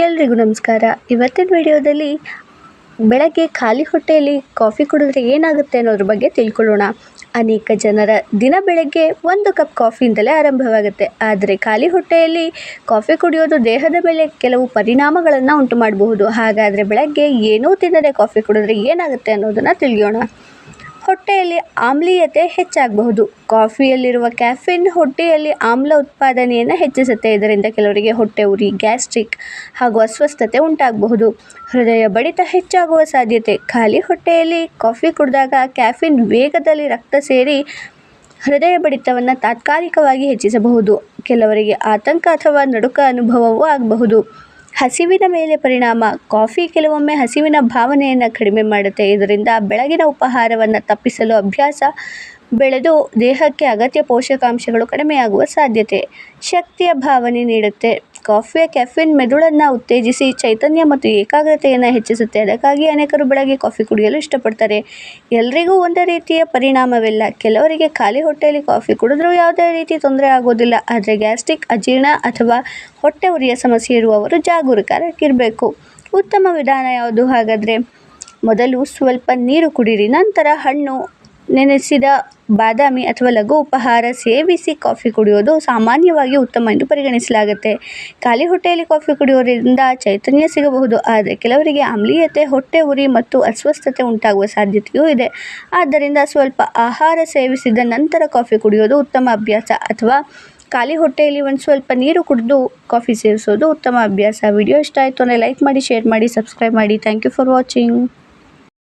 ಎಲ್ರಿಗೂ ನಮಸ್ಕಾರ. ಇವತ್ತಿನ ವಿಡಿಯೋದಲ್ಲಿ ಬೆಳಗ್ಗೆ ಖಾಲಿ ಹೊಟ್ಟೆಯಲ್ಲಿ ಕಾಫಿ ಕುಡಿದ್ರೆ ಏನಾಗುತ್ತೆ ಅನ್ನೋದ್ರ ಬಗ್ಗೆ ತಿಳ್ಕೊಳ್ಳೋಣ. ಅನೇಕ ಜನರ ದಿನ ಬೆಳಗ್ಗೆ 1 ಕಪ್ ಕಾಫಿಯಿಂದಲೇ ಆರಂಭವಾಗುತ್ತೆ. ಆದರೆ ಖಾಲಿ ಹೊಟ್ಟೆಯಲ್ಲಿ ಕಾಫಿ ಕುಡಿಯೋದು ದೇಹದ ಮೇಲೆ ಕೆಲವು ಪರಿಣಾಮಗಳನ್ನು ಉಂಟು ಮಾಡಬಹುದು. ಹಾಗಾದರೆ ಬೆಳಗ್ಗೆ ಏನೂ ತಿನ್ನದೆ ಕಾಫಿ ಕುಡಿದ್ರೆ ಏನಾಗುತ್ತೆ ಅನ್ನೋದನ್ನು ತಿಳಿಯೋಣ. ಹೊಟ್ಟೆಯಲ್ಲಿ ಆಮ್ಲೀಯತೆ ಹೆಚ್ಚಾಗಬಹುದು. ಕಾಫಿಯಲ್ಲಿರುವ ಕ್ಯಾಫಿನ್ ಹೊಟ್ಟೆಯಲ್ಲಿ ಆಮ್ಲ ಉತ್ಪಾದನೆಯನ್ನು ಹೆಚ್ಚಿಸುತ್ತೆ. ಇದರಿಂದ ಕೆಲವರಿಗೆ ಹೊಟ್ಟೆ ಉರಿ, ಗ್ಯಾಸ್ಟ್ರಿಕ್ ಹಾಗೂ ಅಸ್ವಸ್ಥತೆ ಉಂಟಾಗಬಹುದು. ಹೃದಯ ಬಡಿತ ಹೆಚ್ಚಾಗುವ ಸಾಧ್ಯತೆ. ಖಾಲಿ ಹೊಟ್ಟೆಯಲ್ಲಿ ಕಾಫಿ ಕುಡಿದಾಗ ಕ್ಯಾಫಿನ್ ವೇಗದಲ್ಲಿ ರಕ್ತ ಸೇರಿ ಹೃದಯ ಬಡಿತವನ್ನು ತಾತ್ಕಾಲಿಕವಾಗಿ ಹೆಚ್ಚಿಸಬಹುದು. ಕೆಲವರಿಗೆ ಆತಂಕ ಅಥವಾ ನಡುಕ ಅನುಭವವೂ ಆಗಬಹುದು. ಹಸಿವಿನ ಮೇಲೆ ಪರಿಣಾಮ. ಕಾಫಿ ಕೆಲವೊಮ್ಮೆ ಹಸಿವಿನ ಭಾವನೆಯನ್ನು ಕಡಿಮೆ ಮಾಡುತ್ತೆ. ಇದರಿಂದ ಬೆಳಗಿನ ಉಪಹಾರವನ್ನು ತಪ್ಪಿಸಲು ಅಭ್ಯಾಸ ಬೆಳೆದು ದೇಹಕ್ಕೆ ಅಗತ್ಯ ಪೋಷಕಾಂಶಗಳು ಕಡಿಮೆಯಾಗುವ ಸಾಧ್ಯತೆ. ಶಕ್ತಿಯ ಭಾವನೆ ನೀಡುತ್ತೆ. ಕಾಫಿಯ ಕೆಫಿನ್ ಮೆದುಳನ್ನು ಉತ್ತೇಜಿಸಿ ಚೈತನ್ಯ ಮತ್ತು ಏಕಾಗ್ರತೆಯನ್ನು ಹೆಚ್ಚಿಸುತ್ತೆ. ಅದಕ್ಕಾಗಿ ಅನೇಕರು ಬೆಳಗ್ಗೆ ಕಾಫಿ ಕುಡಿಯಲು ಇಷ್ಟಪಡ್ತಾರೆ. ಎಲ್ರಿಗೂ ಒಂದೇ ರೀತಿಯ ಪರಿಣಾಮವಿಲ್ಲ. ಕೆಲವರಿಗೆ ಖಾಲಿ ಹೊಟ್ಟೆಯಲ್ಲಿ ಕಾಫಿ ಕುಡಿದ್ರೂ ಯಾವುದೇ ರೀತಿ ತೊಂದರೆ ಆಗೋದಿಲ್ಲ. ಆದರೆ ಗ್ಯಾಸ್ಟ್ರಿಕ್, ಅಜೀರ್ಣ ಅಥವಾ ಹೊಟ್ಟೆ ಉರಿಯ ಸಮಸ್ಯೆ ಇರುವವರು ಜಾಗರೂಕರಾಗಿರಬೇಕು. ಉತ್ತಮ ವಿಧಾನ ಯಾವುದು? ಹಾಗಾದರೆ ಮೊದಲು ಸ್ವಲ್ಪ ನೀರು ಕುಡಿಯಿರಿ. ನಂತರ ಹಣ್ಣು, ನೆನೆಸಿದ ಬಾದಾಮಿ ಅಥವಾ ಲಘು ಉಪಹಾರ ಸೇವಿಸಿ ಕಾಫಿ ಕುಡಿಯೋದು ಸಾಮಾನ್ಯವಾಗಿ ಉತ್ತಮ ಎಂದು ಪರಿಗಣಿಸಲಾಗುತ್ತೆ. ಖಾಲಿ ಹೊಟ್ಟೆಯಲ್ಲಿ ಕಾಫಿ ಕುಡಿಯೋದ್ರಿಂದ ಚೈತನ್ಯ ಸಿಗಬಹುದು. ಆದರೆ ಕೆಲವರಿಗೆ ಆಮ್ಲೀಯತೆ, ಹೊಟ್ಟೆ ಉರಿ ಮತ್ತು ಅಸ್ವಸ್ಥತೆ ಉಂಟಾಗುವ ಸಾಧ್ಯತೆಯೂ ಇದೆ. ಆದ್ದರಿಂದ ಸ್ವಲ್ಪ ಆಹಾರ ಸೇವಿಸಿದ ನಂತರ ಕಾಫಿ ಕುಡಿಯೋದು ಉತ್ತಮ ಅಭ್ಯಾಸ. ಅಥವಾ ಖಾಲಿ ಹೊಟ್ಟೆಯಲ್ಲಿ ಒಂದು ಸ್ವಲ್ಪ ನೀರು ಕುಡಿದು ಕಾಫಿ ಸೇವಿಸೋದು ಉತ್ತಮ ಅಭ್ಯಾಸ. ವಿಡಿಯೋ ಇಷ್ಟ ಆಯಿತು ಅಂದರೆ ಲೈಕ್ ಮಾಡಿ, ಶೇರ್ ಮಾಡಿ, ಸಬ್ಸ್ಕ್ರೈಬ್ ಮಾಡಿ. Thank you for watching.